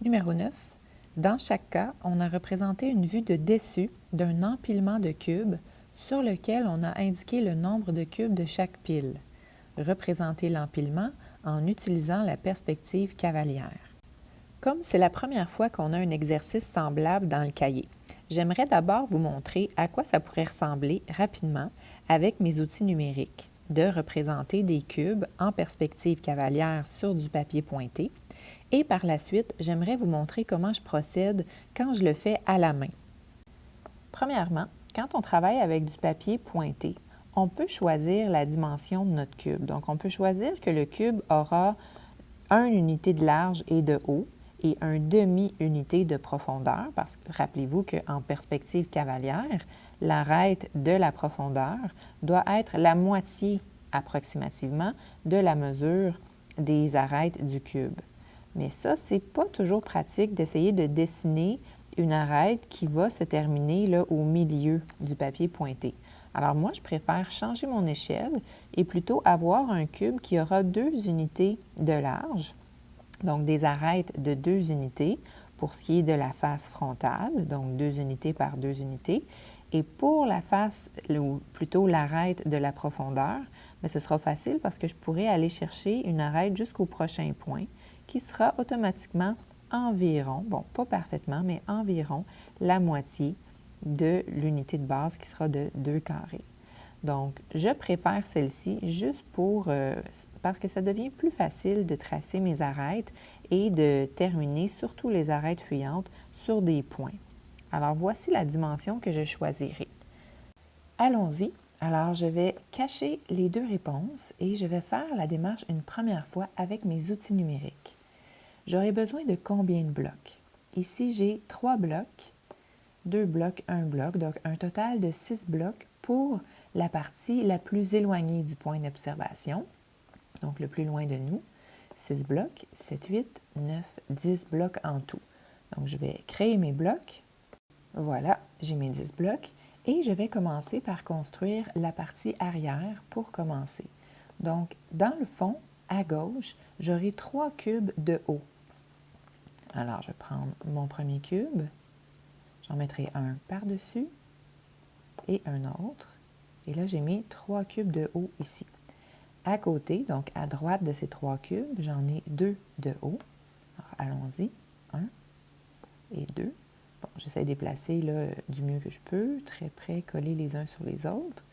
Numéro 9. Dans chaque cas, on a représenté une vue de dessus d'un empilement de cubes sur lequel on a indiqué le nombre de cubes de chaque pile. Représentez l'empilement en utilisant la perspective cavalière. Comme c'est la première fois qu'on a un exercice semblable dans le cahier, j'aimerais d'abord vous montrer à quoi ça pourrait ressembler rapidement avec mes outils numériques, de représenter des cubes en perspective cavalière sur du papier pointé. Et par la suite, j'aimerais vous montrer comment je procède quand je le fais à la main. Premièrement, quand on travaille avec du papier pointé, on peut choisir la dimension de notre cube. Donc, on peut choisir que le cube aura 1 unité de large et de haut et un demi-unité de profondeur, parce que rappelez-vous qu'en perspective cavalière, l'arête de la profondeur doit être la moitié approximativement de la mesure des arêtes du cube. Mais ça, c'est pas toujours pratique d'essayer de dessiner une arête qui va se terminer là, au milieu du papier pointé. Alors moi, je préfère changer mon échelle et plutôt avoir un cube qui aura 2 unités de large, donc des arêtes de 2 unités pour ce qui est de la face frontale, donc 2 unités par 2 unités. Et pour la face, ou plutôt l'arête de la profondeur, bien, ce sera facile parce que je pourrais aller chercher une arête jusqu'au prochain point qui sera automatiquement environ, bon, pas parfaitement, mais environ la moitié de l'unité de base qui sera de 2 carrés. Donc, je préfère celle-ci juste parce que ça devient plus facile de tracer mes arêtes et de terminer surtout les arêtes fuyantes sur des points. Alors, voici la dimension que je choisirai. Allons-y. Alors, je vais cacher les 2 réponses et je vais faire la démarche une première fois avec mes outils numériques. J'aurai besoin de combien de blocs? Ici, j'ai 3 blocs, 2 blocs, 1 bloc, donc un total de 6 blocs pour la partie la plus éloignée du point d'observation, donc le plus loin de nous. 6 blocs, 7, 8, 9, 10 blocs en tout. Donc, je vais créer mes blocs. Voilà, j'ai mes 10 blocs et je vais commencer par construire la partie arrière pour commencer. Donc, dans le fond, à gauche, j'aurai 3 cubes de haut. Alors, je vais prendre mon premier cube, j'en mettrai un par-dessus et un autre. Et là, j'ai mis 3 cubes de haut ici. À côté, donc à droite de ces 3 cubes, j'en ai 2 de haut. Alors, allons-y. 1 et 2. Bon, j'essaie de les placer là, du mieux que je peux, très près, collés les uns sur les autres.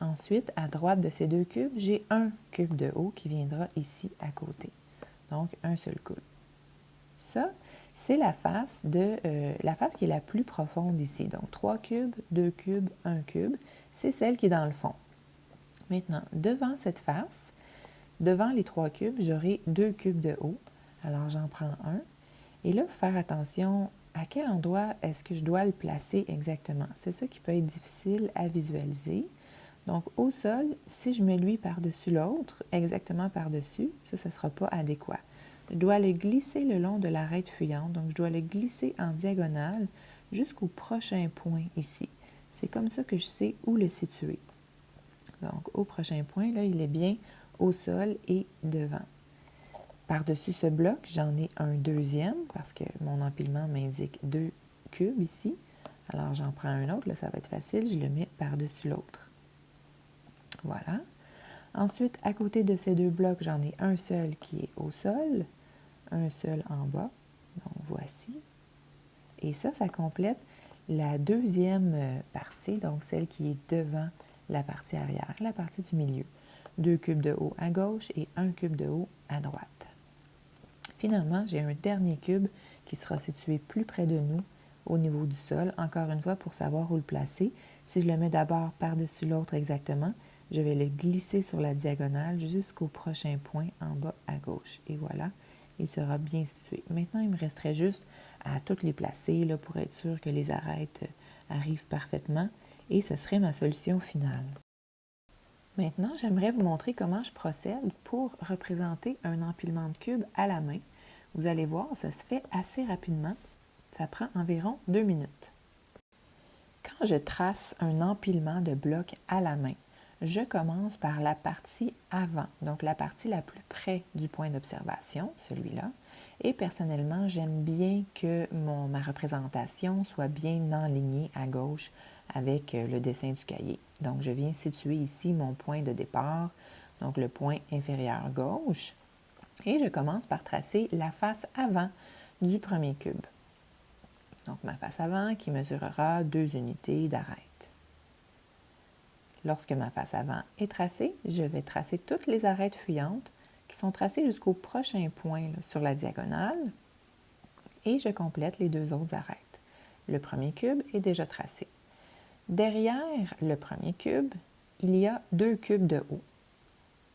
Ensuite, à droite de ces 2 cubes, j'ai un cube de haut qui viendra ici à côté. Donc, un seul cube. Ça, c'est la face qui est la plus profonde ici. Donc, 3 cubes, 2 cubes, 1 cube, c'est celle qui est dans le fond. Maintenant, devant cette face, devant les 3 cubes, j'aurai 2 cubes de haut. Alors, j'en prends un. Et là, faire attention à quel endroit est-ce que je dois le placer exactement. C'est ça qui peut être difficile à visualiser. Donc, au sol, si je mets lui par-dessus l'autre, exactement par-dessus, ça ne sera pas adéquat. Je dois le glisser le long de l'arête fuyante, donc je dois le glisser en diagonale jusqu'au prochain point ici. C'est comme ça que je sais où le situer. Donc, au prochain point, là, il est bien au sol et devant. Par-dessus ce bloc, j'en ai un deuxième parce que mon empilement m'indique 2 cubes ici. Alors, j'en prends un autre, là, ça va être facile, je le mets par-dessus l'autre. Voilà. Ensuite, à côté de ces 2 blocs, j'en ai un seul qui est au sol, un seul en bas. Donc, voici. Et ça complète la deuxième partie, donc celle qui est devant la partie arrière, la partie du milieu. 2 cubes de haut à gauche et 1 cube de haut à droite. Finalement, j'ai un dernier cube qui sera situé plus près de nous, au niveau du sol, encore une fois pour savoir où le placer. Si je le mets d'abord par-dessus l'autre exactement, je vais le glisser sur la diagonale jusqu'au prochain point en bas à gauche. Et voilà, il sera bien situé. Maintenant, il me resterait juste à toutes les placer là, pour être sûr que les arêtes arrivent parfaitement. Et ce serait ma solution finale. Maintenant, j'aimerais vous montrer comment je procède pour représenter un empilement de cubes à la main. Vous allez voir, ça se fait assez rapidement. Ça prend environ 2 minutes. Quand je trace un empilement de blocs à la main, je commence par la partie avant, donc la partie la plus près du point d'observation, celui-là, Et personnellement, j'aime bien que ma représentation soit bien enlignée à gauche avec le dessin du cahier. Donc, je viens situer ici mon point de départ, donc le point inférieur gauche. Et je commence par tracer la face avant du premier cube. Donc, ma face avant qui mesurera 2 unités d'arête. Lorsque ma face avant est tracée, je vais tracer toutes les arêtes fuyantes qui sont tracées jusqu'au prochain point là, sur la diagonale et je complète les 2 autres arêtes. Le premier cube est déjà tracé. Derrière le premier cube, il y a 2 cubes de haut.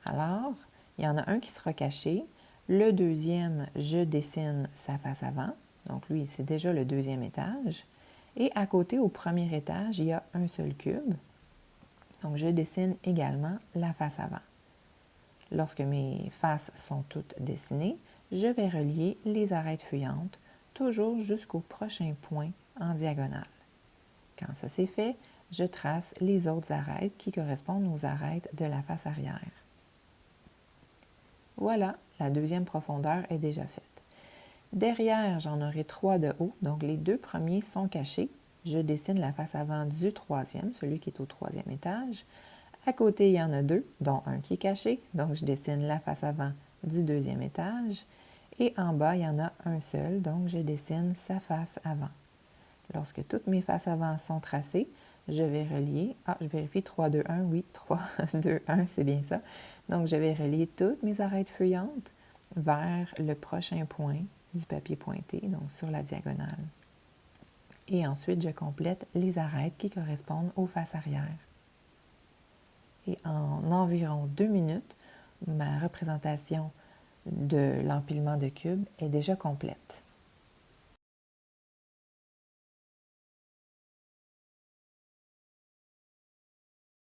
Alors, il y en a un qui sera caché. Le deuxième, je dessine sa face avant. Donc, lui, c'est déjà le 2e étage. Et à côté, au premier étage, il y a un seul cube. Donc, je dessine également la face avant. Lorsque mes faces sont toutes dessinées, je vais relier les arêtes fuyantes, toujours jusqu'au prochain point en diagonale. Quand ça c'est fait, je trace les autres arêtes qui correspondent aux arêtes de la face arrière. Voilà, la 2e profondeur est déjà faite. Derrière, j'en aurai 3 de haut, donc les 2 premiers sont cachés. Je dessine la face avant du 3e, celui qui est au 3e étage. À côté, il y en a 2, dont un qui est caché, donc je dessine la face avant du 2e étage. Et en bas, il y en a un seul, donc je dessine sa face avant. Lorsque toutes mes faces avant sont tracées, je vais relier, je vérifie 3, 2, 1, oui, 3, 2, 1, c'est bien ça. Donc, je vais relier toutes mes arêtes fuyantes vers le prochain point du papier pointé, donc sur la diagonale. Et ensuite, je complète les arêtes qui correspondent aux faces arrière. Et en environ 2 minutes, ma représentation de l'empilement de cubes est déjà complète.